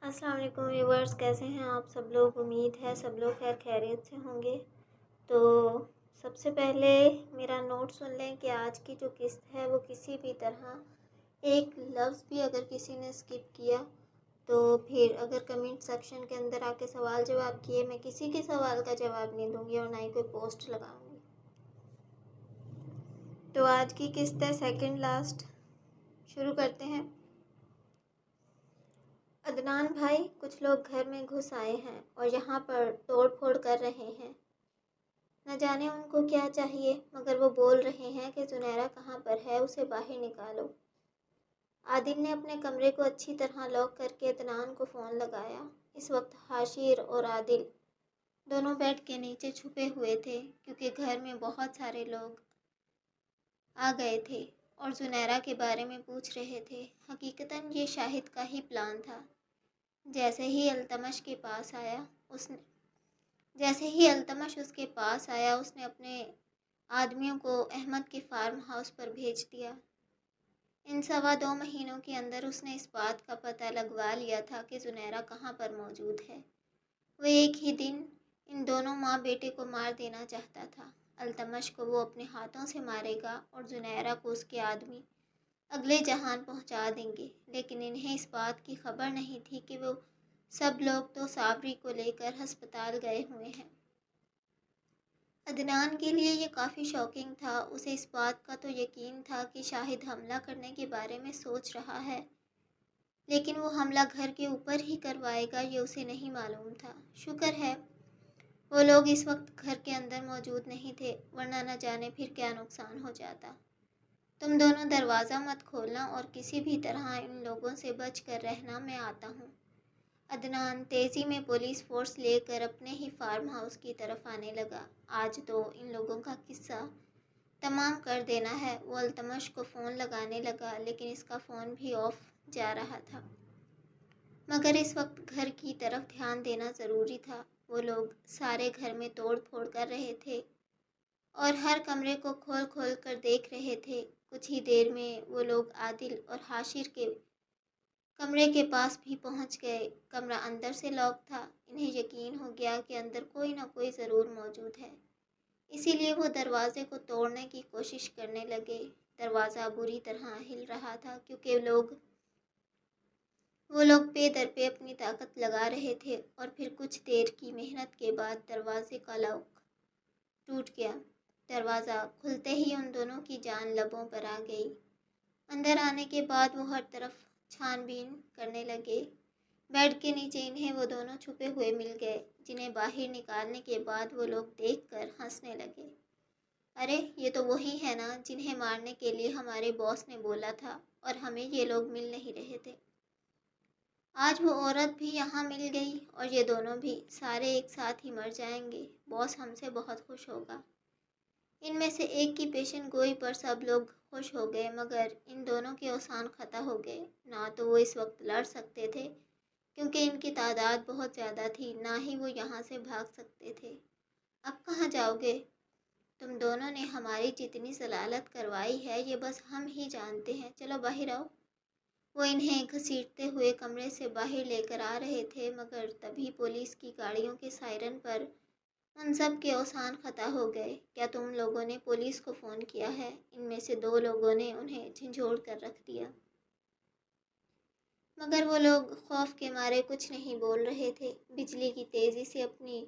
السلام علیکم ویورز، کیسے ہیں آپ سب لوگ؟ امید ہے سب لوگ خیر خیریت سے ہوں گے۔ تو سب سے پہلے میرا نوٹ سن لیں کہ آج کی جو قسط ہے وہ کسی بھی طرح ایک لفظ بھی اگر کسی نے اسکپ کیا تو پھر اگر کمنٹ سیکشن کے اندر آ کے سوال جواب کیے، میں کسی کے سوال کا جواب نہیں دوں گی اور نہ ہی کوئی پوسٹ لگاؤں گی۔ تو آج کی قسط ہے سیکنڈ لاسٹ، شروع کرتے ہیں۔ عدنان بھائی، کچھ لوگ گھر میں گھس آئے ہیں اور یہاں پر توڑ پھوڑ کر رہے ہیں۔ نہ جانے ان کو کیا چاہیے، مگر وہ بول رہے ہیں کہ زنیرہ کہاں پر ہے، اسے باہر نکالو۔ عادل نے اپنے کمرے کو اچھی طرح لاک کر کے عدنان کو فون لگایا۔ اس وقت حاشر اور عادل دونوں بیڈ کے نیچے چھپے ہوئے تھے، کیونکہ گھر میں بہت سارے لوگ آ گئے تھے اور زنیرہ کے بارے میں پوچھ رہے تھے۔ حقیقتاً یہ شاہد کا ہی پلان تھا۔ جیسے ہی التمش اس کے پاس آیا، اس نے اپنے آدمیوں کو احمد کے فارم ہاؤس پر بھیج دیا۔ ان 2.25 مہینوں کے اندر اس نے اس بات کا پتہ لگوا لیا تھا کہ زنیرہ کہاں پر موجود ہے۔ وہ ایک ہی دن ان دونوں ماں بیٹے کو مار دینا چاہتا تھا۔ التمش کو وہ اپنے ہاتھوں سے مارے گا اور زنیرہ کو اس کے آدمی اگلے جہان پہنچا دیں گے، لیکن انہیں اس بات کی خبر نہیں تھی کہ وہ سب لوگ تو صابری کو لے کر ہسپتال گئے ہوئے ہیں۔ عدنان کے لیے یہ کافی شاکنگ تھا۔ اسے اس بات کا تو یقین تھا کہ شاہد حملہ کرنے کے بارے میں سوچ رہا ہے، لیکن وہ حملہ گھر کے اوپر ہی کروائے گا یہ اسے نہیں معلوم تھا۔ شکر ہے وہ لوگ اس وقت گھر کے اندر موجود نہیں تھے، ورنہ نہ جانے پھر کیا نقصان ہو جاتا۔ تم دونوں دروازہ مت کھولنا اور کسی بھی طرح ان لوگوں سے بچ کر رہنا، میں آتا ہوں۔ عدنان تیزی میں پولیس فورس لے کر اپنے ہی فارم ہاؤس کی طرف آنے لگا۔ آج تو ان لوگوں کا قصہ تمام کر دینا ہے۔ وہ التمش کو فون لگانے لگا، لیکن اس کا فون بھی آف جا رہا تھا۔ مگر اس وقت گھر کی طرف دھیان دینا ضروری تھا۔ وہ لوگ سارے گھر میں توڑ پھوڑ کر رہے تھے اور ہر کمرے کو کھول کھول کر دیکھ رہے تھے۔ کچھ ہی دیر میں وہ لوگ عادل اور حاشر کے کمرے کے پاس بھی پہنچ گئے۔ کمرہ اندر سے لاک تھا۔ انہیں یقین ہو گیا کہ اندر کوئی نہ کوئی ضرور موجود ہے، اسی لیے وہ دروازے کو توڑنے کی کوشش کرنے لگے۔ دروازہ بری طرح ہل رہا تھا، کیونکہ وہ لوگ پے در پے اپنی طاقت لگا رہے تھے، اور پھر کچھ دیر کی محنت کے بعد دروازے کا لاک ٹوٹ گیا۔ دروازہ کھلتے ہی ان دونوں کی جان لبوں پر آ گئی۔ اندر آنے کے بعد وہ ہر طرف چھان بین کرنے لگے۔ بیڈ کے نیچے انہیں وہ دونوں چھپے ہوئے مل گئے، جنہیں باہر نکالنے کے بعد وہ لوگ دیکھ کر ہنسنے لگے۔ ارے یہ تو وہی ہے نا جنہیں مارنے کے لیے ہمارے باس نے بولا تھا، اور ہمیں یہ لوگ مل نہیں رہے تھے۔ آج وہ عورت بھی یہاں مل گئی اور یہ دونوں بھی، سارے ایک ساتھ ہی مر جائیں گے۔ باس ہم سے بہت خوش ہوگا۔ ان میں سے ایک کی پیشن گوئی پر سب لوگ خوش ہو گئے، مگر ان دونوں کے اوسان خطا ہو گئے۔ نہ تو وہ اس وقت لڑ سکتے تھے کیونکہ ان کی تعداد بہت زیادہ تھی، نہ ہی وہ یہاں سے بھاگ سکتے تھے۔ اب کہاں جاؤ گے؟ تم دونوں نے ہماری جتنی ضلالت کروائی ہے یہ بس ہم ہی جانتے ہیں، چلو باہر آؤ۔ وہ انہیں گھسیٹتے ہوئے کمرے سے باہر لے کر آ رہے تھے، مگر تبھی پولیس کی گاڑیوں کے سائرن پر ان سب کے اوسان خطا ہو گئے۔ کیا تم لوگوں نے پولیس کو فون کیا ہے؟ ان میں سے 2 لوگوں نے انہیں جھنجھوڑ کر رکھ دیا، مگر وہ لوگ خوف کے مارے کچھ نہیں بول رہے تھے۔ بجلی کی تیزی سے اپنی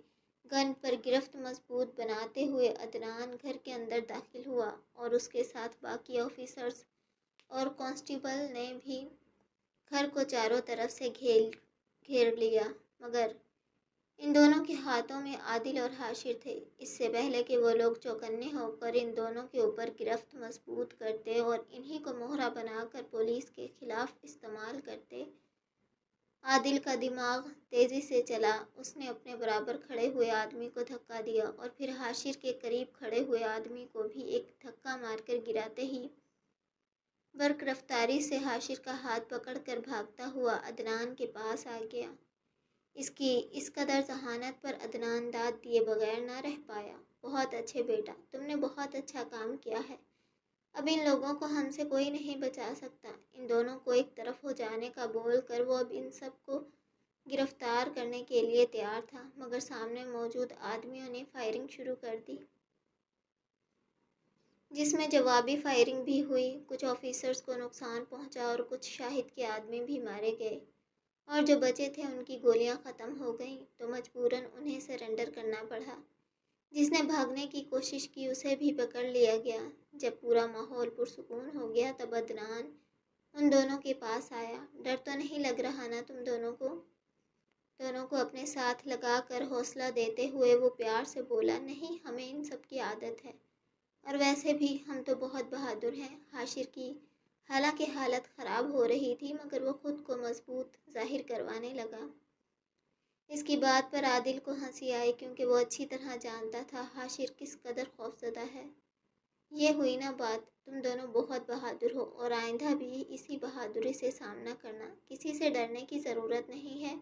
گن پر گرفت مضبوط بناتے ہوئے عدنان گھر کے اندر داخل ہوا، اور اس کے ساتھ باقی آفیسرز اور کانسٹیبل نے بھی گھر کو چاروں طرف سے گھیر لیا، مگر ان دونوں کے ہاتھوں میں عادل اور حاشر تھے۔ اس سے پہلے کہ وہ لوگ چوکنے ہو کر ان دونوں کے اوپر گرفت مضبوط کرتے اور انہی کو مہرہ بنا کر پولیس کے خلاف استعمال کرتے، عادل کا دماغ تیزی سے چلا۔ اس نے اپنے برابر کھڑے ہوئے آدمی کو دھکا دیا اور پھر حاشر کے قریب کھڑے ہوئے آدمی کو بھی ایک دھکا مار کر گراتے ہی برق رفتاری سے حاشر کا ہاتھ پکڑ کر بھاگتا ہوا عدنان کے پاس آ گیا۔ اس قدر ذہانت پر عدنان داد دیے بغیر نہ رہ پایا۔ بہت اچھے بیٹا، تم نے بہت اچھا کام کیا ہے۔ اب ان لوگوں کو ہم سے کوئی نہیں بچا سکتا۔ ان دونوں کو ایک طرف ہو جانے کا بول کر وہ اب ان سب کو گرفتار کرنے کے لیے تیار تھا، مگر سامنے موجود آدمیوں نے فائرنگ شروع کر دی، جس میں جوابی فائرنگ بھی ہوئی۔ کچھ آفیسرز کو نقصان پہنچا اور کچھ شاہد کے آدمی بھی مارے گئے، اور جو بچے تھے ان کی گولیاں ختم ہو گئیں تو مجبوراً انہیں سرنڈر کرنا پڑا۔ جس نے بھاگنے کی کوشش کی اسے بھی پکڑ لیا گیا۔ جب پورا ماحول پرسکون ہو گیا تب عدنان ان دونوں کے پاس آیا۔ ڈر تو نہیں لگ رہا نا تم دونوں کو؟ دونوں کو اپنے ساتھ لگا کر حوصلہ دیتے ہوئے وہ پیار سے بولا، نہیں، ہمیں ان سب کی عادت ہے، اور ویسے بھی ہم تو بہت بہادر ہیں۔ حاشر کی حالانکہ حالت خراب ہو رہی تھی مگر وہ خود کو مضبوط ظاہر کروانے لگا۔ اس کی بات پر عادل کو ہنسی آئی کیونکہ وہ اچھی طرح جانتا تھا حاشر کس قدر خوفزدہ ہے۔ یہ ہوئی نا بات، تم دونوں بہت بہادر ہو اور آئندہ بھی اسی بہادری سے سامنا کرنا، کسی سے ڈرنے کی ضرورت نہیں ہے۔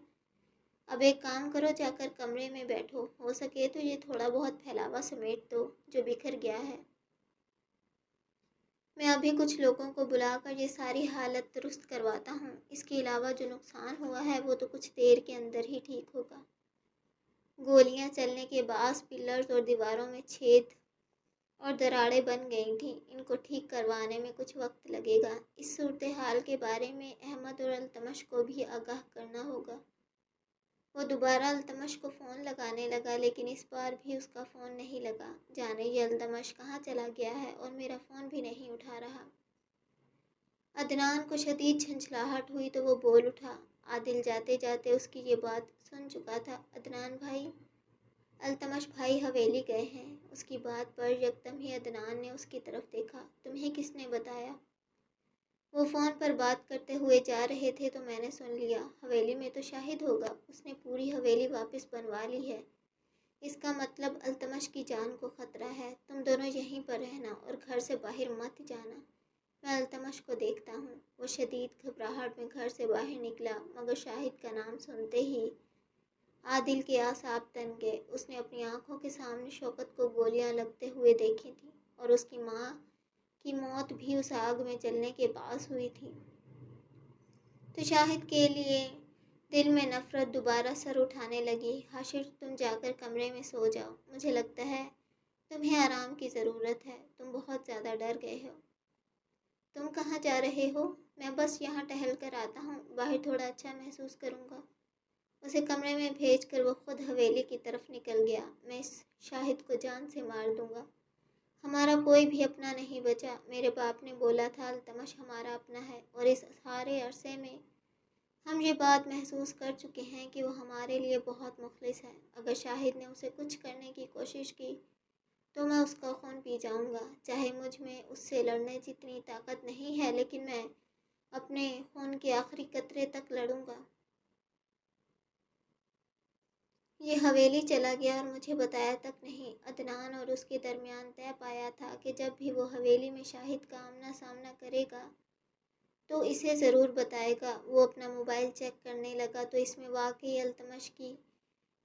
اب ایک کام کرو، جا کر کمرے میں بیٹھو، ہو سکے تو یہ تھوڑا بہت پھیلاوا سمیٹ دو جو بکھر گیا ہے۔ میں ابھی کچھ لوگوں کو بلا کر یہ ساری حالت درست کرواتا ہوں۔ اس کے علاوہ جو نقصان ہوا ہے وہ تو کچھ دیر کے اندر ہی ٹھیک ہوگا۔ گولیاں چلنے کے باعث پلرز اور دیواروں میں چھید اور دراڑیں بن گئی تھیں، ان کو ٹھیک کروانے میں کچھ وقت لگے گا۔ اس صورتحال کے بارے میں احمد اور التمش کو بھی آگاہ کرنا ہوگا۔ وہ دوبارہ التمش کو فون لگانے لگا لیکن اس بار بھی اس کا فون نہیں لگا۔ جانے یہ التمش کہاں چلا گیا ہے اور میرا فون بھی نہیں اٹھا رہا۔ عدنان کو شدید جھنجھلاہٹ ہوئی تو وہ بول اٹھا۔ عادل جاتے جاتے اس کی یہ بات سن چکا تھا۔ عدنان بھائی، التمش بھائی حویلی گئے ہیں۔ اس کی بات پر یکدم ہی عدنان نے اس کی طرف دیکھا۔ تمہیں کس نے بتایا؟ وہ فون پر بات کرتے ہوئے جا رہے تھے تو میں نے سن لیا۔ حویلی میں تو شاہد ہوگا، اس نے پوری حویلی واپس بنوا لی ہے۔ اس کا مطلب التمش کی جان کو خطرہ ہے۔ تم دونوں یہیں پر رہنا اور گھر سے باہر مت جانا۔ میں التمش کو دیکھتا ہوں۔ وہ شدید گھبراہٹ میں گھر سے باہر نکلا مگر شاہد کا نام سنتے ہی عادل کے اعصاب تن گئے۔ اس نے اپنی آنکھوں کے سامنے شوکت کو گولیاں لگتے ہوئے دیکھی تھیں اور اس کی ماں کی موت بھی اس آگ میں جلنے کے باعث ہوئی تھی۔ تو شاہد کے لیے دل میں نفرت دوبارہ سر اٹھانے لگی۔ حاشر، تم جا کر کمرے میں سو جاؤ، مجھے لگتا ہے تمہیں آرام کی ضرورت ہے، تم بہت زیادہ ڈر گئے ہو۔ تم کہاں جا رہے ہو؟ میں بس یہاں ٹہل کر آتا ہوں، باہر تھوڑا اچھا محسوس کروں گا۔ اسے کمرے میں بھیج کر وہ خود حویلی کی طرف نکل گیا۔ میں اس شاہد کو جان سے مار دوں گا، ہمارا کوئی بھی اپنا نہیں بچا۔ میرے باپ نے بولا تھا التمش ہمارا اپنا ہے، اور اس سارے عرصے میں ہم یہ بات محسوس کر چکے ہیں کہ وہ ہمارے لیے بہت مخلص ہے۔ اگر شاہد نے اسے کچھ کرنے کی کوشش کی تو میں اس کا خون پی جاؤں گا، چاہے مجھ میں اس سے لڑنے جتنی طاقت نہیں ہے، لیکن میں اپنے خون کے آخری قطرے تک لڑوں گا۔ یہ حویلی چلا گیا اور مجھے بتایا تک نہیں۔ عدنان اور اس کے درمیان طے پایا تھا کہ جب بھی وہ حویلی میں شاہد کا آمنا سامنا کرے گا تو اسے ضرور بتائے گا۔ وہ اپنا موبائل چیک کرنے لگا تو اس میں واقعی التمش کی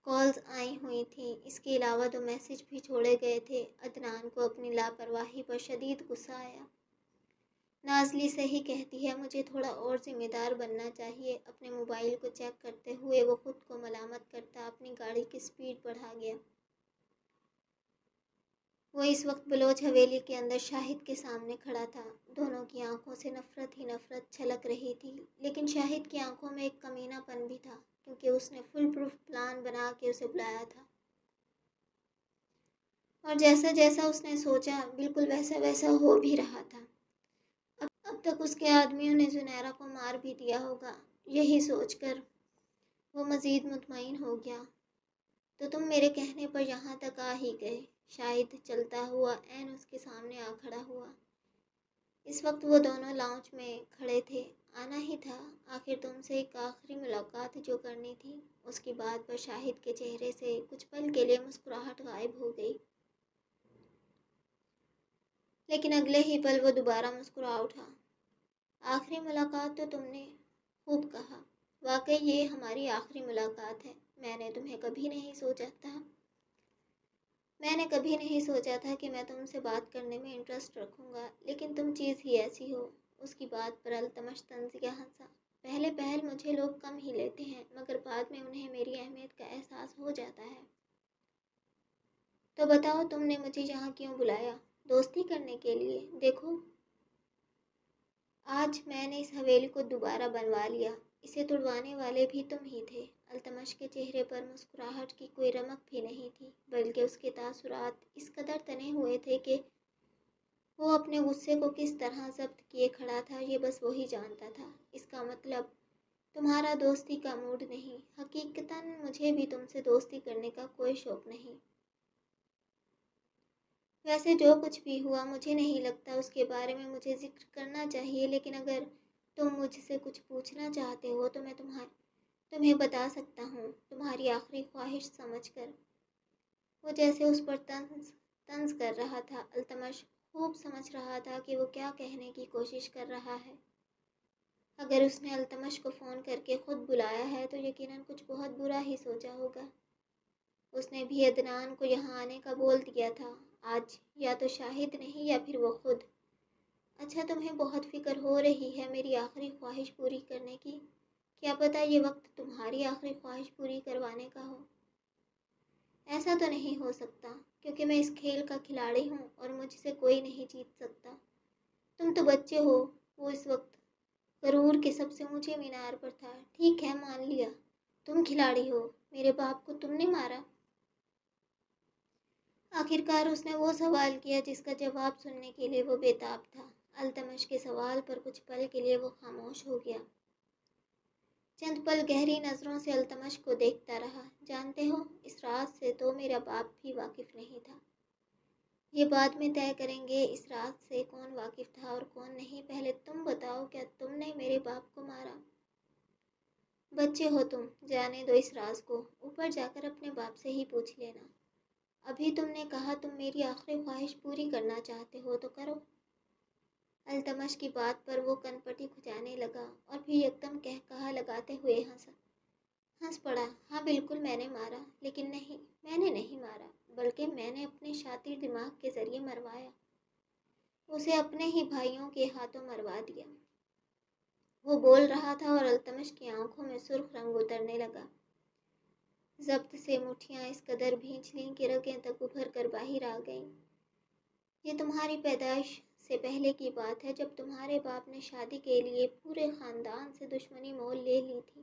کالز آئی ہوئی تھیں۔ اس کے علاوہ 2 میسج بھی چھوڑے گئے تھے۔ عدنان کو اپنی لاپرواہی پر شدید غصہ آیا۔ نازلی صحیح کہتی ہے، مجھے تھوڑا اور ذمہ دار بننا چاہیے۔ اپنے موبائل کو چیک کرتے ہوئے وہ خود کو ملامت کرتا اپنی گاڑی کی سپیڈ بڑھا گیا۔ وہ اس وقت بلوچ حویلی کے اندر شاہد کے سامنے کھڑا تھا۔ دونوں کی آنکھوں سے نفرت ہی نفرت چھلک رہی تھی، لیکن شاہد کی آنکھوں میں ایک کمینہ پن بھی تھا کیونکہ اس نے فل پروف پلان بنا کے اسے بلایا تھا، اور جیسا جیسا اس نے سوچا بالکل ویسا ویسا ہو بھی رہا تھا۔ اب تک اس کے آدمیوں نے زنیرہ کو مار بھی دیا ہوگا۔ یہی سوچ کر وہ مزید مطمئن ہو گیا۔ تو تم میرے کہنے پر یہاں تک آ ہی گئے۔ شاہد چلتا ہوا عین اس کے سامنے آ کھڑا ہوا۔ اس وقت وہ دونوں لاؤنج میں کھڑے تھے۔ آنا ہی تھا، آخر تم سے ایک آخری ملاقات جو کرنی تھی۔ اس کی بات پر شاہد کے چہرے سے کچھ پل کے لیے مسکراہٹ غائب ہو گئی، لیکن اگلے ہی پل وہ دوبارہ مسکرا اٹھا۔ آخری ملاقات تو تم نے خوب کہا، واقعی یہ ہماری آخری ملاقات ہے۔ میں نے کبھی نہیں سوچا تھا کہ میں تم سے بات کرنے میں انٹرسٹ رکھوں گا، لیکن تم چیز ہی ایسی ہو۔ اس کی بات پر التمش طنزیہ ہنسا۔ پہلے پہل مجھے لوگ کم ہی لیتے ہیں، مگر بعد میں انہیں میری اہمیت کا احساس ہو جاتا ہے۔ تو بتاؤ تم نے مجھے یہاں کیوں بلایا؟ دوستی کرنے کے لیے؟ دیکھو آج میں نے اس حویلی کو دوبارہ بنوا لیا، اسے توڑوانے والے بھی تم ہی تھے۔ التمش کے چہرے پر مسکراہٹ کی کوئی رمق بھی نہیں تھی، بلکہ اس کے تاثرات اس قدر تنے ہوئے تھے کہ وہ اپنے غصے کو کس طرح ضبط کیے کھڑا تھا یہ بس وہی جانتا تھا۔ اس کا مطلب تمہارا دوستی کا موڈ نہیں، حقیقتاً مجھے بھی تم سے دوستی کرنے کا کوئی شوق نہیں۔ ویسے جو کچھ بھی ہوا مجھے نہیں لگتا اس کے بارے میں مجھے ذکر کرنا چاہیے، لیکن اگر تم مجھ سے کچھ پوچھنا چاہتے ہو تو میں تمہیں بتا سکتا ہوں، تمہاری آخری خواہش سمجھ کر۔ وہ جیسے اس پر طنز کر رہا تھا۔ التمش خوب سمجھ رہا تھا کہ وہ کیا کہنے کی کوشش کر رہا ہے۔ اگر اس نے التمش کو فون کر کے خود بلایا ہے تو یقیناً کچھ بہت برا ہی سوچا ہوگا۔ اس نے بھی عدنان کو یہاں آنے کا بول دیا تھا۔ آج یا تو شاہد نہیں یا پھر وہ خود۔ اچھا تمہیں بہت فکر ہو رہی ہے میری آخری خواہش پوری کرنے کی؟ کیا پتہ یہ وقت تمہاری آخری خواہش پوری کروانے کا ہو؟ ایسا تو نہیں ہو سکتا، کیونکہ میں اس کھیل کا کھلاڑی ہوں اور مجھ سے کوئی نہیں جیت سکتا۔ تم تو بچے ہو۔ وہ اس وقت غرور کے سب سے اونچے مینار پر تھا۔ ٹھیک ہے مان لیا، تم کھلاڑی ہو۔ میرے باپ کو تم نے مارا؟ آخرکار اس نے وہ سوال کیا جس کا جواب سننے کے لیے وہ بے تاب تھا۔ التمش کے سوال پر کچھ پل کے لیے وہ خاموش ہو گیا۔ چند پل گہری نظروں سے التمش کو دیکھتا رہا۔ جانتے ہو اس راز سے تو میرا باپ بھی واقف نہیں تھا۔ یہ بعد میں طے کریں گے اس راز سے کون واقف تھا اور کون نہیں۔ پہلے تم بتاؤ کیا تم نے میرے باپ کو مارا؟ بچے ہو تم، جانے دو اس راز کو، اوپر جا کر اپنے باپ سے ہی پوچھ لینا۔ ابھی تم نے کہا تم میری آخری خواہش پوری کرنا چاہتے ہو تو کرو۔ التمش کی بات پر وہ کن پٹی کھجانے لگا اور پھر یکدم کہا لگاتے ہوئے ہنس پڑا۔ ہاں بالکل میں نے مارا، لیکن نہیں، میں نے نہیں مارا، بلکہ میں نے اپنے شاطر دماغ کے ذریعے مروایا، اسے اپنے ہی بھائیوں کے ہاتھوں مروا دیا۔ وہ بول رہا تھا اور التمش کی آنکھوں میں سرخ رنگ اترنے لگا۔ ضبط سے مٹھیاں اس قدر بھینچ لیں کہ رگیں تک ابھر کر باہر آ گئیں۔ یہ تمہاری پیدائش سے پہلے کی بات ہے، جب تمہارے باپ نے شادی کے لیے پورے خاندان سے دشمنی مول لے لی تھی۔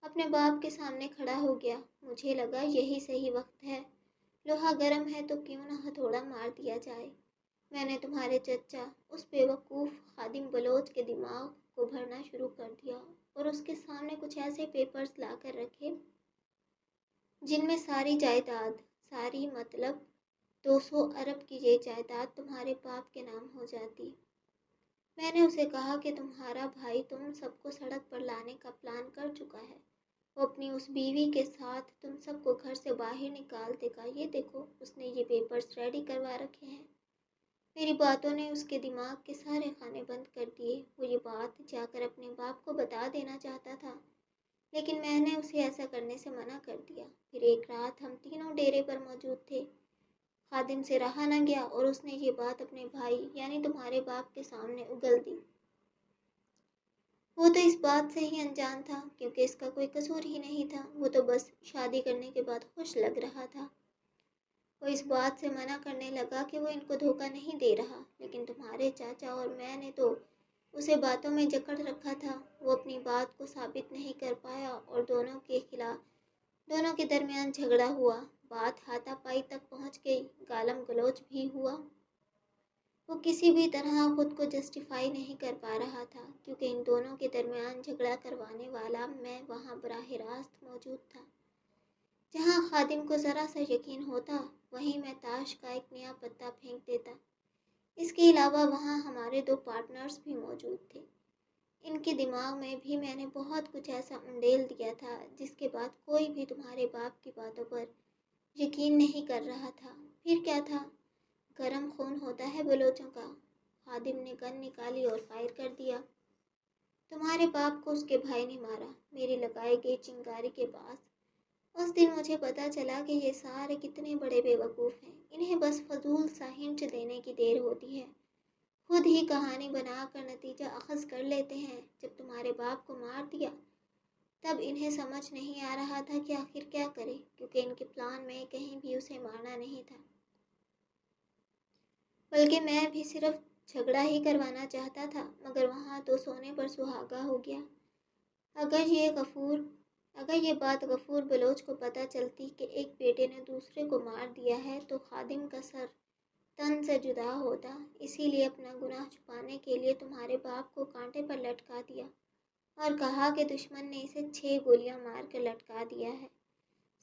اپنے باپ کے سامنے کھڑا ہو گیا۔ مجھے لگا یہی صحیح وقت ہے، لوہا گرم ہے تو کیوں نہ ہتھوڑا مار دیا جائے۔ میں نے تمہارے چچا اس بے وقوف خادم بلوچ کے دماغ کو بھرنا شروع کر دیا اور اس کے سامنے کچھ ایسے پیپرز لا کر رکھے جن میں ساری جائیداد، ساری مطلب 200 ارب کی یہ جائیداد تمہارے باپ کے نام ہو جاتی۔ میں نے اسے کہا کہ تمہارا بھائی تم سب کو سڑک پر لانے کا پلان کر چکا ہے، وہ اپنی اس بیوی کے ساتھ تم سب کو گھر سے باہر نکال دے گا۔ یہ دیکھو اس نے یہ پیپرز ریڈی کروا رکھے ہیں۔ میری باتوں نے اس کے دماغ کے سارے خانے بند کر دیے۔ وہ یہ بات جا کر اپنے باپ کو بتا دینا چاہتا تھا، لیکن میں نے اسے ایسا کرنے سے منع کر دیا۔ پھر ایک رات ہم تینوں ڈیرے پر موجود تھے، خادم سے رہا نہ گیا اور اس نے یہ بات اپنے بھائی یعنی تمہارے باپ کے سامنے اگل دی۔ وہ تو اس بات سے ہی انجان تھا کیونکہ اس کا کوئی قصور ہی نہیں تھا، وہ تو بس شادی کرنے کے بعد خوش لگ رہا تھا۔ وہ اس بات سے منع کرنے لگا کہ وہ ان کو دھوکہ نہیں دے رہا، لیکن تمہارے چاچا اور میں نے تو اسے باتوں میں جکڑ رکھا تھا۔ وہ اپنی بات کو ثابت نہیں کر پایا اور دونوں کے درمیان جھگڑا ہوا، بات ہاتھا پائی تک پہنچ گئی، گالم گلوچ بھی ہوا۔ وہ کسی بھی طرح خود کو جسٹیفائی نہیں کر پا رہا تھا کیونکہ ان دونوں کے درمیان جھگڑا کروانے والا میں وہاں براہ راست موجود تھا۔ جہاں خادم کو ذرا سا یقین ہوتا وہیں میں تاش کا ایک نیا پتا پھینک دیتا۔ اس کے علاوہ وہاں ہمارے 2 پارٹنرز بھی موجود تھے۔ ان کے دماغ میں بھی میں نے بہت کچھ ایسا انڈیل دیا تھا جس کے بعد کوئی بھی تمہارے باپ کی باتوں پر یقین نہیں کر رہا تھا۔ پھر کیا تھا؟ گرم خون ہوتا ہے بلوچوں کا۔ خادم نے گن نکالی اور فائر کر دیا۔ تمہارے باپ کو اس کے بھائی نے مارا، میری لگائی گئی چنگاری کے پاس۔ اس دن مجھے پتا چلا کہ یہ سارے کتنے بڑے بے وقوف ہیں، انہیں بس فضول سا ہنٹ دینے کی دیر ہوتی ہے۔ خود ہی کہانی بنا کر نتیجہ اخذ کر لیتے ہیں۔ جب تمہارے باپ کو مار دیا تب انہیں سمجھ نہیں آ رہا تھا کہ آخر کیا کرے، کیونکہ ان کے پلان میں کہیں بھی اسے مارنا نہیں تھا، بلکہ میں بھی صرف جھگڑا ہی کروانا چاہتا تھا، مگر وہاں تو سونے پر سہاگا ہو گیا۔ اگر یہ بات غفور بلوچ کو پتہ چلتی کہ ایک بیٹے نے دوسرے کو مار دیا ہے تو خادم کا سر تن سے جدا ہوتا۔ اسی لیے اپنا گناہ چھپانے کے لیے تمہارے باپ کو کانٹے پر لٹکا دیا اور کہا کہ دشمن نے اسے 6 گولیاں مار کر لٹکا دیا ہے۔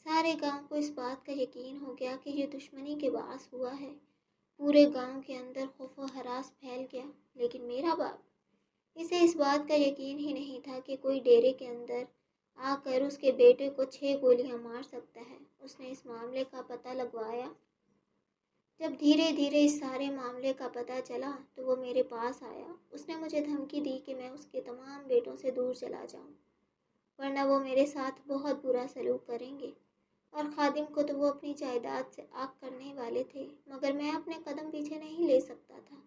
سارے گاؤں کو اس بات کا یقین ہو گیا کہ یہ دشمنی کے باعث ہوا ہے۔ پورے گاؤں کے اندر خوف و ہراس پھیل گیا، لیکن میرا باپ، اسے اس بات کا یقین ہی نہیں تھا کہ کوئی ڈیرے کے اندر آ کر اس کے بیٹے کو 6 گولیاں مار سکتا ہے۔ اس نے اس معاملے کا پتہ لگوایا۔ جب دھیرے دھیرے اس سارے معاملے کا پتہ چلا تو وہ میرے پاس آیا۔ اس نے مجھے دھمکی دی کہ میں اس کے تمام بیٹوں سے دور چلا جاؤں، ورنہ وہ میرے ساتھ بہت برا سلوک کریں گے، اور خادم کو تو وہ اپنی جائیداد سے آگ کرنے والے تھے، مگر میں اپنے قدم پیچھے نہیں لے سکتا تھا۔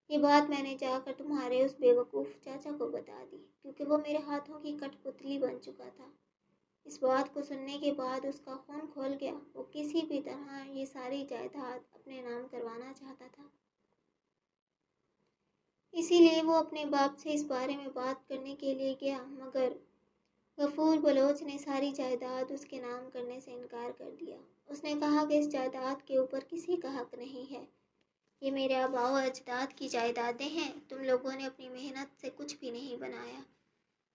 یہ بات میں نے جا کر تمہارے اس بے وقوف چاچا کو بتا دی، کیونکہ وہ میرے ہاتھوں کی کٹ پتلی بن چکا تھا۔ اس بات کو سننے کے بعد اس کا خون کھول گیا۔ وہ کسی بھی طرح یہ ساری جائیداد اپنے نام کروانا چاہتا تھا۔ اسی لیے وہ اپنے باپ سے اس بارے میں بات کرنے کے لیے گیا، مگر غفور بلوچ نے ساری جائیداد اس کے نام کرنے سے انکار کر دیا۔ اس نے کہا کہ اس جائیداد کے اوپر کسی کا حق نہیں ہے، یہ میرے آباء و اجداد کی جائیدادیں ہیں، تم لوگوں نے اپنی محنت سے کچھ بھی نہیں بنایا۔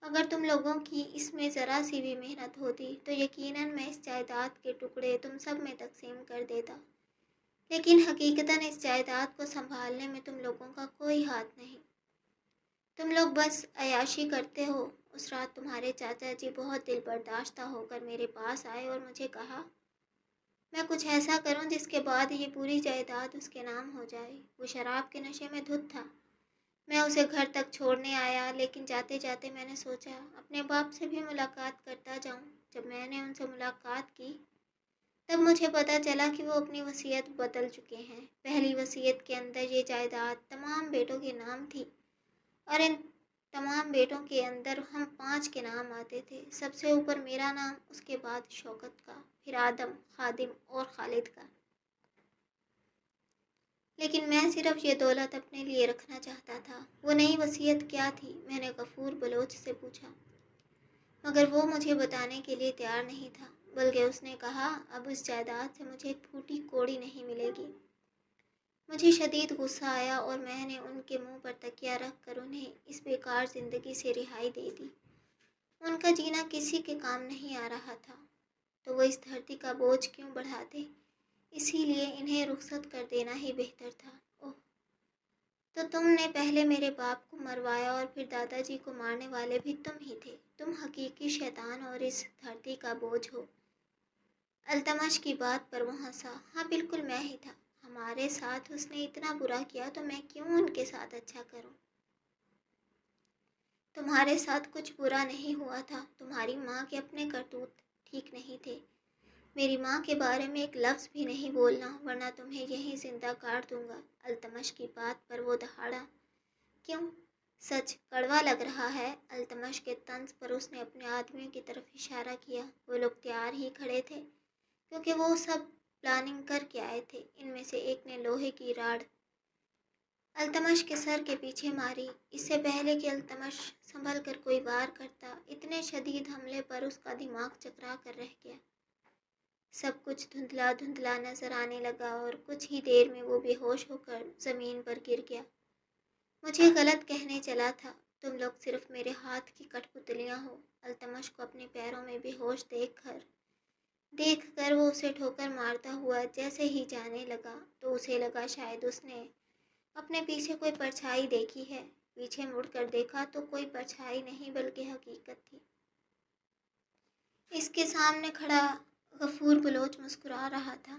اگر تم لوگوں کی اس میں ذرا سی بھی محنت ہوتی تو یقیناً میں اس جائیداد کے ٹکڑے تم سب میں تقسیم کر دیتا، لیکن حقیقتاً اس جائیداد کو سنبھالنے میں تم لوگوں کا کوئی ہاتھ نہیں، تم لوگ بس عیاشی کرتے ہو۔ اس رات تمہارے چاچا جی بہت دل برداشتہ ہو کر میرے پاس آئے اور مجھے کہا میں کچھ ایسا کروں جس کے بعد یہ پوری جائیداد اس کے نام ہو جائے۔ وہ شراب کے نشے میں دھت تھا۔ میں اسے گھر تک چھوڑنے آیا، لیکن جاتے جاتے میں نے سوچا اپنے باپ سے بھی ملاقات کرتا جاؤں۔ جب میں نے ان سے ملاقات کی تب مجھے پتہ چلا کہ وہ اپنی وصیت بدل چکے ہیں۔ پہلی وصیت کے اندر یہ جائیداد تمام بیٹوں کے نام تھی، اور ان تمام بیٹوں کے اندر ہم 5 کے نام آتے تھے، سب سے اوپر میرا نام، اس کے بعد شوکت کا، پھر آدم، خادم اور خالد کا۔ لیکن میں صرف یہ دولت اپنے لیے رکھنا چاہتا تھا۔ وہ نئی وصیت کیا تھی؟ میں نے غفور بلوچ سے پوچھا، مگر وہ مجھے بتانے کے لیے تیار نہیں تھا، بلکہ اس نے کہا اب اس جائیداد سے مجھے ایک پھوٹی کوڑی نہیں ملے گی۔ مجھے شدید غصہ آیا اور میں نے ان کے منہ پر تکیہ رکھ کر انہیں اس بیکار زندگی سے رہائی دے دی۔ ان کا جینا کسی کے کام نہیں آ رہا تھا، تو وہ اس دھرتی کا بوجھ کیوں بڑھاتے؟ اسی لیے انہیں رخصت کر دینا ہی بہتر تھا۔ اوہ، تو تم نے پہلے میرے باپ کو مروایا اور پھر دادا جی کو مارنے والے بھی تم ہی تھے۔ تم حقیقی شیطان اور اس دھرتی کا بوجھ ہو۔ التمش کی بات پر وہ ہنسا۔ ہاں بالکل میں ہی تھا۔ ہمارے ساتھ اس نے اتنا برا کیا تو میں کیوں ان کے ساتھ اچھا کروں؟ تمہارے ساتھ کچھ برا نہیں ہوا تھا، تمہاری ماں کے اپنے کرتوت ٹھیک نہیں تھے۔ میری ماں کے بارے میں ایک لفظ بھی نہیں بولنا، ورنہ تمہیں یہیں زندہ کاٹ دوں گا۔ التمش کی بات پر وہ دہاڑا۔ کیوں؟ سچ کڑوا لگ رہا ہے؟ التمش کے طنز پر اس نے اپنے آدمیوں کی طرف اشارہ کیا۔ وہ لوگ تیار ہی کھڑے تھے، کیونکہ وہ سب پلاننگ کر کے آئے تھے۔ ان میں سے ایک نے لوہے کی راڑ التمش کے سر کے پیچھے ماری، اس سے پہلے کہ التمش سنبھل کر کوئی وار کرتا۔ اتنے شدید حملے پر اس کا دماغ چکرا کر رہ گیا۔ سب کچھ دھندلا دھندلا نظر آنے لگا اور کچھ ہی دیر میں وہ بے ہوش ہو کر زمین پر گر گیا۔ مجھے غلط کہنے چلا تھا، تم لوگ صرف میرے ہاتھ کی کٹ پتلیاں ہو۔ التمش کو اپنے پیروں میں بے ہوش دیکھ کر وہ اسے ٹھوکر مارتا ہوا جیسے ہی جانے لگا تو اسے لگا شاید اس نے اپنے پیچھے کوئی پرچھائی دیکھی ہے۔ پیچھے مڑ کر دیکھا تو کوئی پرچھائی نہیں بلکہ حقیقت تھی۔ اس کے سامنے کھڑا غفور بلوچ مسکرا رہا تھا۔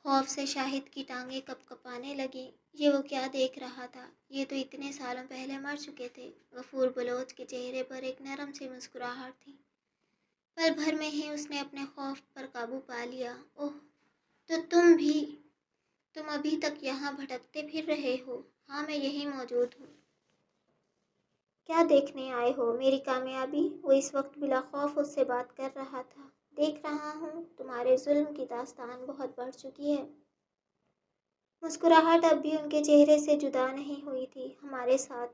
خوف سے شاہد کی ٹانگیں کپ کپانے لگیں۔ یہ وہ کیا دیکھ رہا تھا؟ یہ تو اتنے سالوں پہلے مر چکے تھے۔ غفور بلوچ کے چہرے پر ایک نرم سی مسکراہٹ تھی۔ پل بھر میں ہی اس نے اپنے خوف پر قابو پا لیا۔ اوہ، تو تم بھی تم ابھی تک یہاں بھٹکتے پھر رہے ہو؟ ہاں، میں یہیں موجود ہوں۔ کیا دیکھنے آئے ہو؟ میری کامیابی؟ وہ اس وقت بلا خوف اس سے بات کر رہا تھا۔ دیکھ رہا ہوں تمہارے ظلم کی داستان بہت بڑھ چکی ہے۔ مسکراہٹ اب بھی ان کے چہرے سے جدا نہیں ہوئی تھی۔ ہمارے ساتھ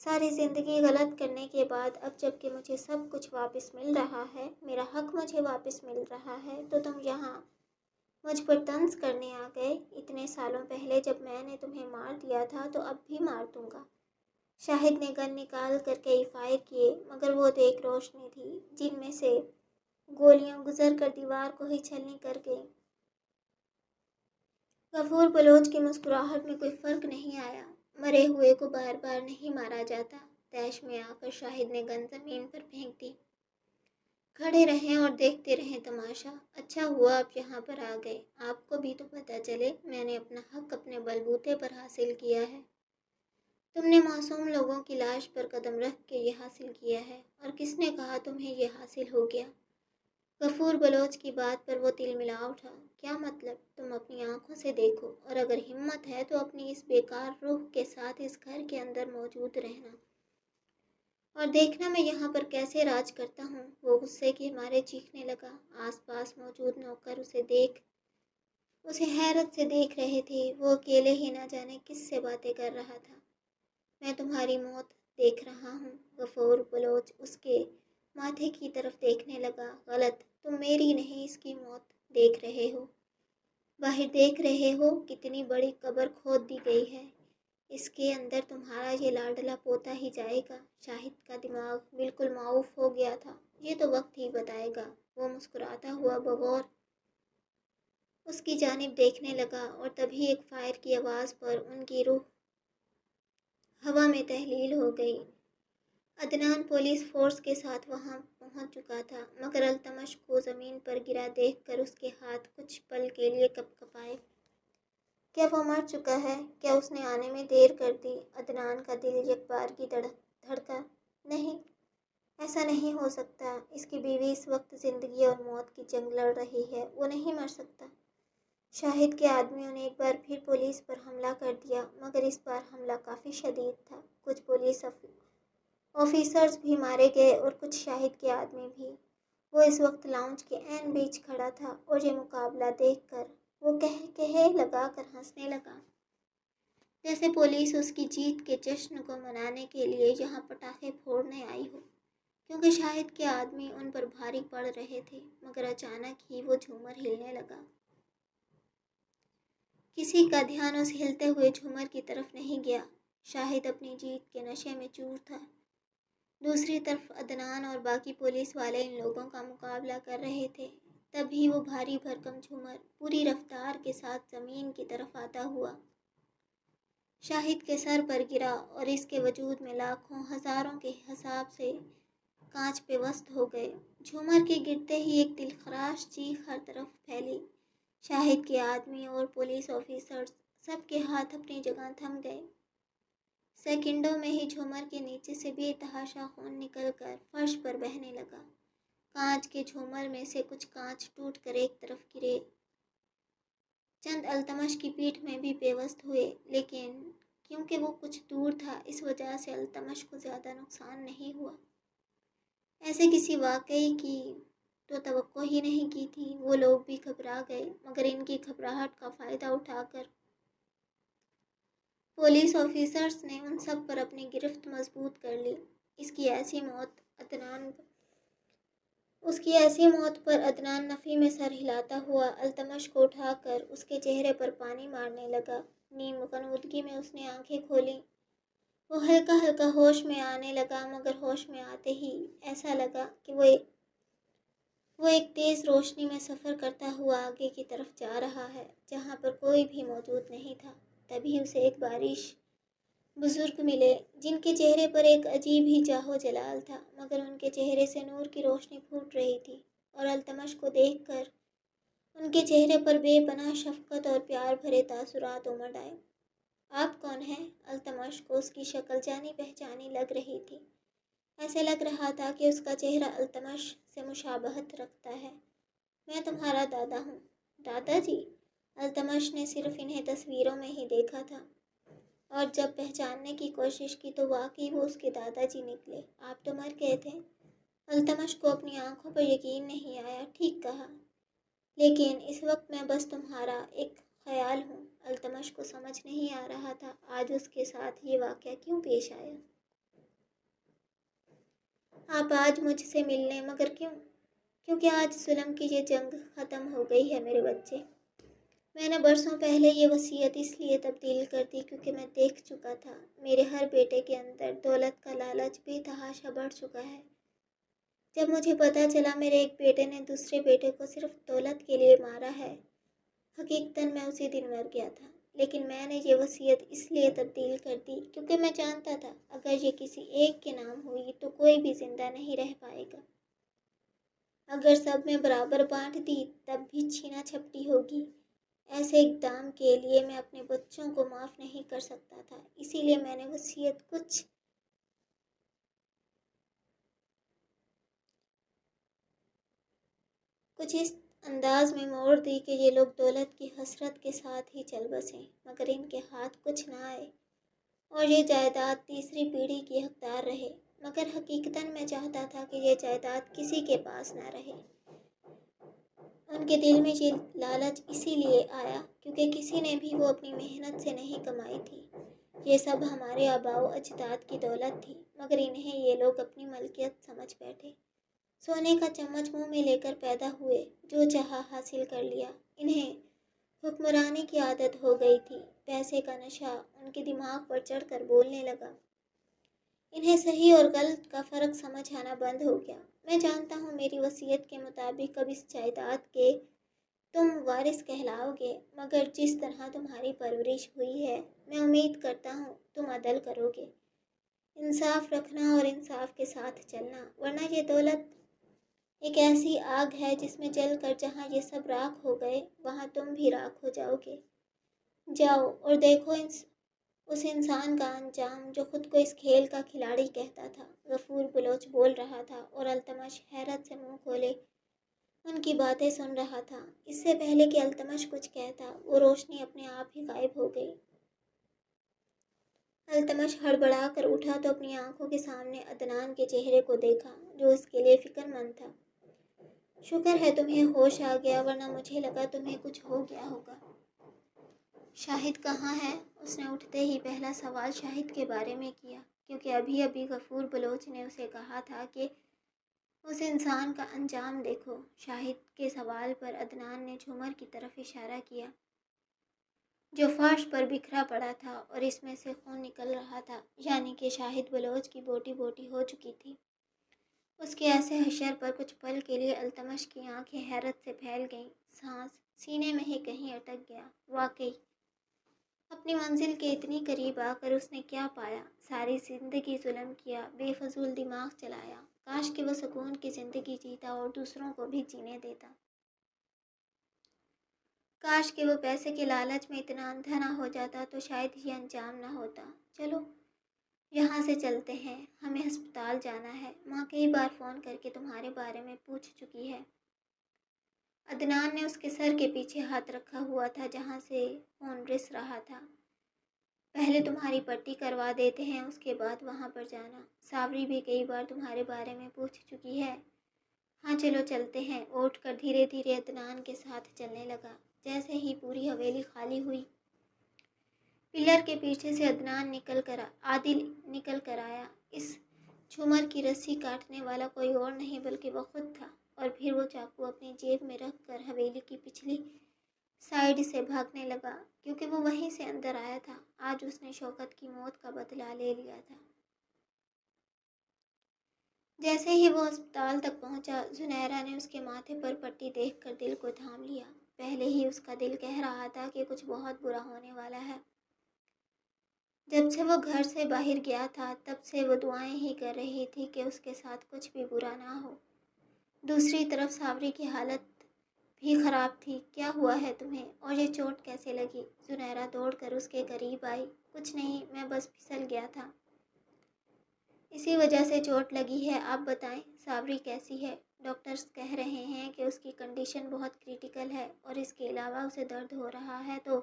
ساری زندگی غلط کرنے کے بعد اب جب کہ مجھے سب کچھ واپس مل رہا ہے، میرا حق مجھے واپس مل رہا ہے، تو تم یہاں مجھ پر طنز کرنے آ گئے۔ اتنے سالوں پہلے جب میں نے تمہیں مار دیا تھا تو اب بھی مار دوں گا۔ شاہد نے گن نکال کر کئی فائر کیے، مگر وہ تو ایک روشنی تھی جن میں سے گولیاں گزر کر دیوار کو ہی چھلنی کر گئیں۔ غفور بلوچ کی مسکراہٹ میں کوئی فرق نہیں آیا۔ مرے ہوئے کو بار بار نہیں مارا جاتا۔ طیش میں آ کر شاہد نے گن زمین پر پھینک دی۔ کھڑے رہیں اور دیکھتے رہیں تماشا۔ اچھا ہوا آپ یہاں پر آ گئے۔ آپ کو بھی تو پتہ چلے میں نے اپنا حق اپنے بلبوتے پر حاصل کیا ہے۔ تم نے معصوم لوگوں کی لاش پر قدم رکھ کے یہ حاصل کیا ہے، اور کس نے کہا تمہیں یہ حاصل ہو گیا؟ غفور بلوچ کی بات پر وہ تل ملا اٹھا۔ کیا مطلب؟ تم اپنی آنکھوں سے دیکھو، اور اگر ہمت ہے تو اپنی اس بیکار روح کے ساتھ اس گھر کے اندر موجود رہنا اور دیکھنا میں یہاں پر کیسے راج کرتا ہوں۔ وہ غصے کے مارے چیخنے لگا۔ آس پاس موجود نوکر اسے حیرت سے دیکھ رہے تھے۔ وہ اکیلے ہی نہ جانے کس سے باتیں کر رہا تھا۔ میں تمہاری موت دیکھ رہا ہوں۔ غفور بلوچ اس کے ماتھے کی طرف دیکھنے لگا۔ غلط، تم میری نہیں اس کی موت دیکھ رہے ہو۔ باہر دیکھ رہے ہو کتنی بڑی قبر کھود دی گئی ہے۔ اس کے اندر تمہارا یہ لاڈلا پوتا ہی جائے گا۔ شاہد کا دماغ بالکل معاف ہو گیا تھا۔ یہ تو وقت ہی بتائے گا۔ وہ مسکراتا ہوا بغور اس کی جانب دیکھنے لگا، اور تبھی ایک فائر کی آواز پر ان کی روح ہوا میں تحلیل ہو گئی۔ عدنان پولیس فورس کے ساتھ وہاں پہنچ چکا تھا، مگر التمش کو زمین پر گرا دیکھ کر اس کے ہاتھ کچھ پل کے لیے کپکپائے۔ کیا وہ مر چکا ہے؟ کیا اس نے آنے میں دیر کر دی؟ عدنان کا دل یک بار کی دھڑکا۔ نہیں، ایسا نہیں ہو سکتا۔ اس کی بیوی اس وقت زندگی اور موت کی جنگ لڑ رہی ہے۔ وہ نہیں مر سکتا۔ شاہد کے آدمیوں نے ایک بار پھر پولیس پر حملہ کر دیا، مگر اس بار حملہ کافی شدید تھا۔ کچھ پولیس آفیسرز بھی مارے گئے اور کچھ شاہد کے آدمی بھی۔ وہ اس وقت لاؤنج کے عین بیچ کھڑا تھا، اور یہ مقابلہ دیکھ کر وہ کہے لگا کر ہنسنے لگا، جیسے پولیس اس کی جیت کے جشن کو منانے کے لیے یہاں پٹاخے پھوڑنے آئی ہو۔ کیونکہ شاہد کے آدمی ان پر بھاری پڑ رہے تھے، مگر اچانک ہی وہ جھومر ہلنے لگا۔ کسی کا دھیان اس ہلتے ہوئے جھومر کی طرف نہیں گیا۔ شاہد اپنی جیت کے نشے میں چور تھا۔ دوسری طرف عدنان اور باقی پولیس والے ان لوگوں کا مقابلہ کر رہے تھے۔ تبھی وہ بھاری بھرکم جھومر پوری رفتار کے ساتھ زمین کی طرف آتا ہوا شاہد کے سر پر گرا، اور اس کے وجود میں لاکھوں ہزاروں کے حساب سے کانچ پیوست ہو گئے۔ جھومر کے گرتے ہی ایک دلخراش چیخ ہر طرف پھیلی۔ شاہد کے آدمی اور پولیس آفیسرز سب کے ہاتھ اپنی جگہ تھم گئے۔ سیکنڈوں میں ہی جھومر کے نیچے سے بے تحاشا خون نکل کر فرش پر بہنے لگا۔ کانچ کے جھومر میں سے کچھ کانچ ٹوٹ کر ایک طرف گرے، چند التمش کی پیٹھ میں بھی پیوست ہوئے، لیکن کیونکہ وہ کچھ دور تھا اس وجہ سے التمش کو زیادہ نقصان نہیں ہوا۔ ایسے کسی واقعے کی تو توقع ہی نہیں کی تھی۔ وہ لوگ بھی گھبرا گئے، مگر ان کی گھبراہٹ کا فائدہ اٹھا کر پولیس آفیسرز نے ان سب پر اپنی گرفت مضبوط کر لی۔ اس کی ایسی موت پر عدنان نفی میں سر ہلاتا ہوا التمش کو اٹھا کر اس کے چہرے پر پانی مارنے لگا۔ نیم غنودگی میں اس نے آنکھیں کھولیں۔ وہ ہلکا ہلکا ہوش میں آنے لگا، مگر ہوش میں آتے ہی ایسا لگا کہ وہ ایک تیز روشنی میں سفر کرتا ہوا آگے کی طرف جا رہا ہے، جہاں پر کوئی بھی موجود نہیں تھا۔ تبھی اسے ایک بارش بزرگ ملے، جن کے چہرے پر ایک عجیب ہی جاہو جلال تھا، مگر ان کے چہرے سے نور کی روشنی پھوٹ رہی تھی، اور التمش کو دیکھ کر ان کے چہرے پر بے پناہ شفقت اور پیار بھرے تاثرات امڈ آئے۔ آپ کون ہیں؟ التمش کو اس کی شکل جانی پہچانی لگ رہی تھی۔ ایسے لگ رہا تھا کہ اس کا چہرہ التمش سے مشابہت رکھتا ہے۔ میں تمہارا دادا ہوں۔ دادا جی؟ التمش نے صرف انہیں تصویروں میں ہی دیکھا تھا، اور جب پہچاننے کی کوشش کی تو واقعی وہ اس کے دادا جی نکلے۔ آپ تو مر گئے تھے۔ التمش کو اپنی آنکھوں پر یقین نہیں آیا۔ ٹھیک کہا، لیکن اس وقت میں بس تمہارا ایک خیال ہوں۔ التمش کو سمجھ نہیں آ رہا تھا آج اس کے ساتھ یہ واقعہ کیوں پیش آیا۔ آپ آج مجھ سے ملنے، مگر کیوں؟ کیونکہ آج ظلم کی یہ جنگ ختم ہو گئی ہے میرے بچے۔ میں نے برسوں پہلے یہ وصیت اس لیے تبدیل کر دی کیونکہ میں دیکھ چکا تھا میرے ہر بیٹے کے اندر دولت کا لالچ بے تحاشا بڑھ چکا ہے۔ جب مجھے پتا چلا میرے ایک بیٹے نے دوسرے بیٹے کو صرف دولت کے لیے مارا ہے، حقیقتاً میں اسی دن مر گیا تھا، لیکن میں نے یہ وصیت اس لیے تبدیل کر دی کیونکہ میں جانتا تھا اگر یہ کسی ایک کے نام ہوئی تو کوئی بھی زندہ نہیں رہ پائے گا۔ اگر سب میں برابر بانٹ دی تب بھی چھینا چھپٹی ہوگی۔ ایسے اقدام کے لیے میں اپنے بچوں کو معاف نہیں کر سکتا تھا، اسی لیے میں نے وصیت کچھ اس انداز میں موڑ دی کہ یہ لوگ دولت کی حسرت کے ساتھ ہی چل بسیں، مگر ان کے ہاتھ کچھ نہ آئے اور یہ جائیداد تیسری پیڑھی کی حقدار رہے۔ مگر حقیقتاً میں چاہتا تھا کہ یہ جائیداد کسی کے پاس نہ رہے۔ ان کے دل میں یہ لالچ اسی لیے آیا کیونکہ کسی نے بھی وہ اپنی محنت سے نہیں کمائی تھی۔ یہ سب ہمارے آباء و اجداد کی دولت تھی، مگر انہیں یہ لوگ اپنی ملکیت سمجھ بیٹھے۔ سونے کا چمچ منہ میں لے کر پیدا ہوئے، جو چاہا حاصل کر لیا۔ انہیں حکمرانی کی عادت ہو گئی تھی، پیسے کا نشہ ان کے دماغ پر چڑھ کر بولنے لگا۔ انہیں صحیح اور غلط کا فرق سمجھ آنا بند ہو گیا۔ میں جانتا ہوں میری وصیت کے مطابق اب اس جائیداد کے تم وارث کہلاؤ گے، مگر جس طرح تمہاری پرورش ہوئی ہے میں امید کرتا ہوں تم عدل کرو گے، انصاف رکھنا اور انصاف کے ساتھ چلنا، ورنہ یہ دولت ایک ایسی آگ ہے جس میں جل کر جہاں یہ سب راکھ ہو گئے وہاں تم بھی راکھ ہو جاؤ گے۔ جاؤ اور دیکھو اس انسان کا انجام جو خود کو اس کھیل کا کھلاڑی کہتا تھا۔ غفور بلوچ بول رہا تھا اور التمش حیرت سے منہ کھولے ان کی باتیں سن رہا تھا۔ اس سے پہلے کہ التمش کچھ کہتا وہ روشنی اپنے آپ ہی غائب ہو گئی۔ التمش ہڑبڑا کر اٹھا تو اپنی آنکھوں کے سامنے عدنان کے چہرے کو دیکھا جو اس کے لیے فکر مند تھا۔ شکر ہے تمہیں ہوش آ گیا، ورنہ مجھے لگا تمہیں کچھ ہو گیا ہوگا۔ شاہد کہاں ہے؟ اس نے اٹھتے ہی پہلا سوال شاہد کے بارے میں کیا، کیونکہ ابھی غفور بلوچ نے اسے کہا تھا کہ اس انسان کا انجام دیکھو۔ شاہد کے سوال پر عدنان نے جھومر کی طرف اشارہ کیا جو فرش پر بکھرا پڑا تھا اور اس میں سے خون نکل رہا تھا، یعنی کہ شاہد بلوچ کی بوٹی بوٹی ہو چکی تھی۔ اس کے ایسے حشر پر کچھ پل کے لیے التمش کی آنکھیں حیرت سے پھیل گئیں، سانس سینے میں ہی کہیں اٹک گیا۔ واقعی اپنی منزل کے اتنی قریب آ کر اس نے کیا پایا؟ ساری زندگی ظلم کیا، بے فضول دماغ چلایا، کاش کہ وہ سکون کی زندگی جیتا اور دوسروں کو بھی جینے دیتا۔ کاش کہ وہ پیسے کے لالچ میں اتنا اندھا نہ ہو جاتا تو شاید یہ انجام نہ ہوتا۔ چلو یہاں سے چلتے ہیں، ہمیں ہسپتال جانا ہے، ماں کئی بار فون کر کے تمہارے بارے میں پوچھ چکی ہے۔ عدنان نے اس کے سر کے پیچھے ہاتھ رکھا ہوا تھا جہاں سے خون رس رہا تھا۔ پہلے تمہاری پٹی کروا دیتے ہیں، اس کے بعد وہاں پر جانا۔ ساوری بھی کئی بار تمہارے بارے میں پوچھ چکی ہے۔ ہاں چلو چلتے ہیں۔ اٹھ کر دھیرے دھیرے عدنان کے ساتھ چلنے لگا۔ جیسے ہی پوری حویلی خالی ہوئی، پلر کے پیچھے سے عدنان عادل نکل کر آیا۔ اس جھومر کی رسی کاٹنے والا کوئی اور نہیں بلکہ وہ خود تھا، اور پھر وہ چاقو اپنی جیب میں رکھ کر حویلی کی پچھلی سائیڈ سے بھاگنے لگا کیونکہ وہ وہیں سے اندر آیا تھا۔ آج اس نے شوکت کی موت کا بدلہ لے لیا تھا۔ جیسے ہی وہ ہسپتال تک پہنچا، زنیرہ نے اس کے ماتھے پر پٹی دیکھ کر دل کو تھام لیا۔ پہلے ہی اس کا دل کہہ رہا تھا کہ کچھ بہت برا ہونے والا ہے۔ جب سے وہ گھر سے باہر گیا تھا تب سے وہ دعائیں ہی کر رہی تھی کہ اس کے ساتھ کچھ بھی برا نہ ہو۔ دوسری طرف ساوری کی حالت بھی خراب تھی۔ کیا ہوا ہے تمہیں؟ اور یہ چوٹ کیسے لگی؟ زنیرہ دوڑ کر اس کے قریب آئی۔ کچھ نہیں، میں بس پھسل گیا تھا۔ اسی وجہ سے چوٹ لگی ہے۔ آپ بتائیں صابری کیسی ہے؟ ڈاکٹرز کہہ رہے ہیں کہ اس کی کنڈیشن بہت کریٹیکل ہے اور اس کے علاوہ اسے درد ہو رہا ہے۔ تو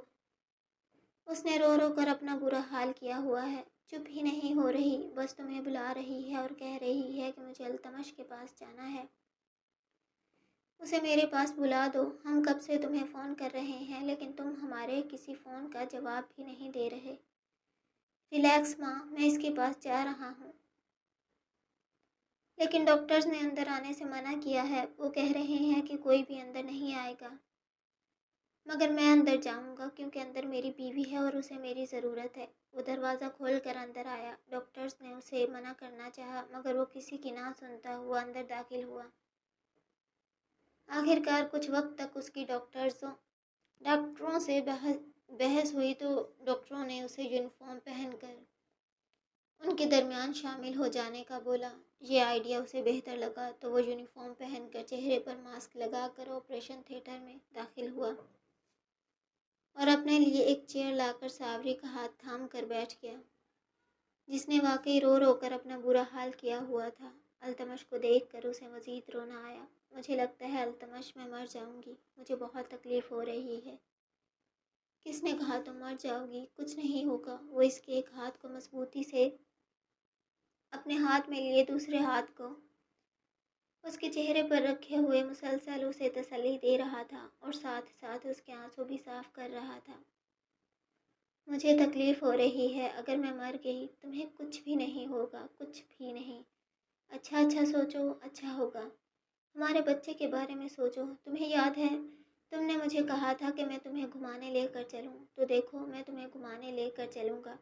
اس نے رو رو کر اپنا برا حال کیا ہوا ہے، چپ ہی نہیں ہو رہی، بس تمہیں بلا رہی ہے اور کہہ رہی ہے کہ مجھے التمش کے پاس جانا ہے۔ اسے میرے پاس بلا دو، ہم کب سے تمہیں فون کر رہے ہیں لیکن تم ہمارے کسی فون کا جواب بھی نہیں دے رہے۔ ریلیکس ماں، میں اس کے پاس جا رہا ہوں۔ لیکن ڈاکٹرز نے اندر آنے سے منع کیا ہے، وہ کہہ رہے ہیں کہ کوئی بھی اندر نہیں آئے گا۔ مگر میں اندر جاؤں گا کیونکہ اندر میری بیوی ہے اور اسے میری ضرورت ہے۔ وہ دروازہ کھول کر اندر آیا۔ ڈاکٹرز نے اسے منع کرنا چاہا مگر وہ کسی کی نہ سنتا ہوا اندر داخل ہوا۔ آخرکار کچھ وقت تک اس کی ڈاکٹروں سے بحث ہوئی تو ڈاکٹروں نے اسے یونیفارم پہن کر ان کے درمیان شامل ہو جانے کا بولا۔ یہ آئیڈیا اسے بہتر لگا تو وہ یونیفارم پہن کر چہرے پر ماسک لگا کر آپریشن تھیٹر میں داخل ہوا اور اپنے لیے ایک چیئر لا کر صابری کا ہاتھ تھام کر بیٹھ گیا، جس نے واقعی رو رو کر اپنا برا حال کیا ہوا تھا۔ التمش کو دیکھ کر اسے مزید رونا آیا۔ مجھے لگتا ہے التمش میں مر جاؤں گی، مجھے بہت تکلیف ہو رہی ہے۔ کس نے کہا تم مر جاؤ گی؟ کچھ نہیں ہوگا۔ وہ اس کے ایک ہاتھ کو مضبوطی سے اپنے ہاتھ میں لیے دوسرے ہاتھ کو اس کے چہرے پر رکھے ہوئے مسلسل اسے تسلی دے رہا تھا اور ساتھ ساتھ اس کے آنسوں بھی صاف کر رہا تھا۔ مجھے تکلیف ہو رہی ہے، اگر میں مر گئی تمہیں کچھ بھی نہیں ہوگا، کچھ بھی نہیں۔ اچھا سوچو، اچھا ہوگا۔ ہمارے بچے کے بارے میں سوچو۔ تمہیں یاد ہے تم نے مجھے کہا تھا کہ میں تمہیں گھمانے لے کر چلوں، تو دیکھو میں تمہیں گھمانے لے کر چلوں گا۔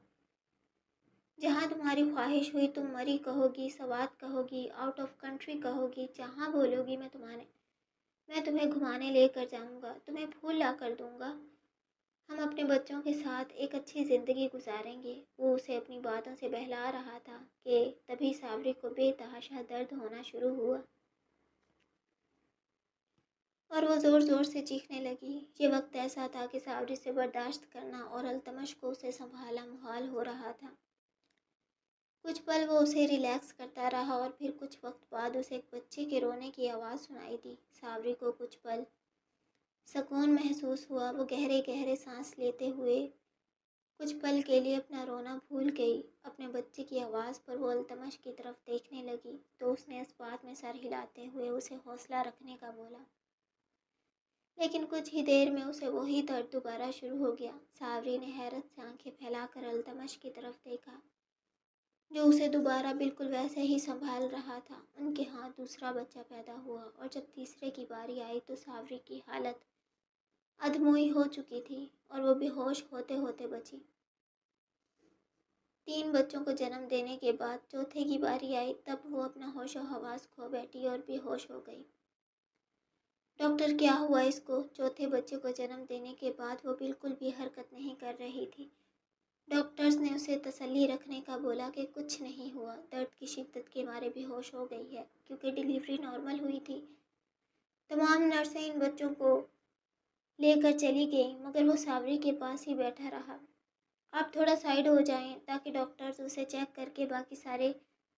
جہاں تمہاری خواہش ہوئی تم مری کہو گی، سوات کہو گی، آؤٹ آف کنٹری کہو گی، جہاں بولو گی میں تمہیں گھمانے لے کر جاؤں گا، تمہیں پھول لا کر دوں گا۔ ہم اپنے بچوں کے ساتھ ایک اچھی زندگی گزاریں گے۔ وہ اسے اپنی باتوں سے بہلا رہا تھا کہ تبھی صابری کو بے تحاشا درد ہونا شروع ہوا اور وہ زور زور سے چیخنے لگی۔ یہ وقت ایسا تھا کہ صابری سے برداشت کرنا اور التمش کو اسے سنبھالنا محال ہو رہا تھا۔ کچھ پل وہ اسے ریلیکس کرتا رہا اور پھر کچھ وقت بعد اسے ایک بچے کے رونے کی آواز سنائی دی۔ صابری کو کچھ پل سکون محسوس ہوا۔ وہ گہرے گہرے سانس لیتے ہوئے کچھ پل کے لیے اپنا رونا بھول گئی۔ اپنے بچے کی آواز پر وہ التمش کی طرف دیکھنے لگی تو اس نے اس بات میں سر ہلاتے ہوئے اسے حوصلہ رکھنے کا بولا، لیکن کچھ ہی دیر میں اسے وہی درد دوبارہ شروع ہو گیا۔ صابری نے حیرت سے آنکھیں پھیلا کر التمش کی طرف دیکھا جو اسے دوبارہ بالکل ویسے ہی سنبھال رہا تھا۔ ان کے ہاں دوسرا بچہ پیدا ہوا اور جب تیسرے کی باری آئی تو صابری کی حالت ادموئی ہو چکی تھی اور وہ بے ہوش ہوتے ہوتے بچی۔ 3 بچوں کو جنم دینے کے بعد چوتھے کی باری آئی، تب وہ اپنا ہوش و حواس کھو بیٹھی اور بے ہوش ہو گئی۔ ڈاکٹر کیا ہوا اس کو؟ چوتھے بچے کو جنم دینے کے بعد وہ بالکل بھی حرکت نہیں کر رہی تھی۔ ڈاکٹرز نے اسے تسلی رکھنے کا بولا کہ کچھ نہیں ہوا، درد کی شدت کے مارے بے ہوش ہو گئی ہے کیونکہ ڈیلیوری نارمل ہوئی تھی۔ تمام نرسیں ان بچوں کو لے کر چلی گئیں مگر وہ صابری کے پاس ہی بیٹھا رہا۔ آپ تھوڑا سائیڈ ہو جائیں تاکہ ڈاکٹرز اسے چیک کر کے باقی سارے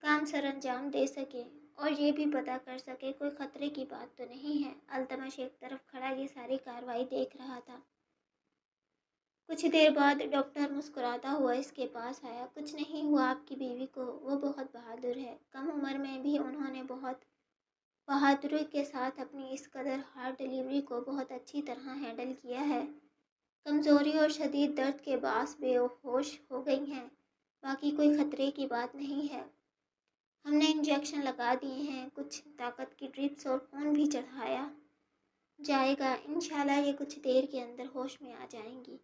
کام سر انجام دے سکیں اور یہ بھی پتہ کر سکے کوئی خطرے کی بات تو نہیں ہے۔ التمش ایک طرف کھڑا یہ ساری کارروائی دیکھ رہا تھا۔ کچھ دیر بعد ڈاکٹر مسکراتا ہوا اس کے پاس آیا۔ کچھ نہیں ہوا آپ کی بیوی کو، وہ بہت بہادر ہے۔ کم عمر میں بھی انہوں نے بہت بہادری کے ساتھ اپنی اس قدر ہارڈ ڈیلیوری کو بہت اچھی طرح ہینڈل کیا ہے۔ کمزوری اور شدید درد کے باعث بے ہوش ہو گئی ہیں، باقی کوئی خطرے کی بات نہیں ہے۔ ہم نے انجیکشن لگا دیے ہیں، کچھ طاقت کی ڈرپس اور خون بھی چڑھایا جائے گا۔ انشاءاللہ یہ کچھ دیر کے اندر ہوش میں آ جائیں گی۔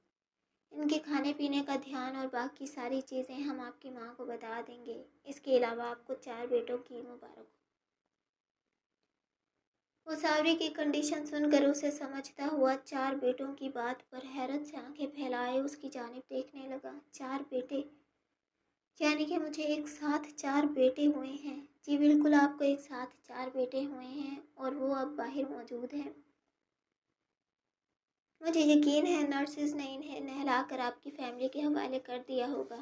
ان کے کھانے پینے کا دھیان اور باقی ساری چیزیں ہم آپ کی ماں کو بتا دیں گے۔ اس کے علاوہ آپ کو 4 بیٹوں کی مبارک ہو۔ وہ صابری کی کنڈیشن سن کر اسے سمجھتا ہوا 4 بیٹوں کی بات پر حیرت سے آنکھیں پھیلائے اس کی جانب دیکھنے لگا۔ 4 بیٹے؟ یعنی کہ مجھے ایک ساتھ 4 بیٹے ہوئے ہیں؟ جی بالکل، آپ کو ایک ساتھ 4 بیٹے ہوئے ہیں اور وہ اب باہر موجود ہیں۔ مجھے یقین ہے نرسز نے انہیں نہلا کر آپ کی فیملی کے حوالے کر دیا ہوگا۔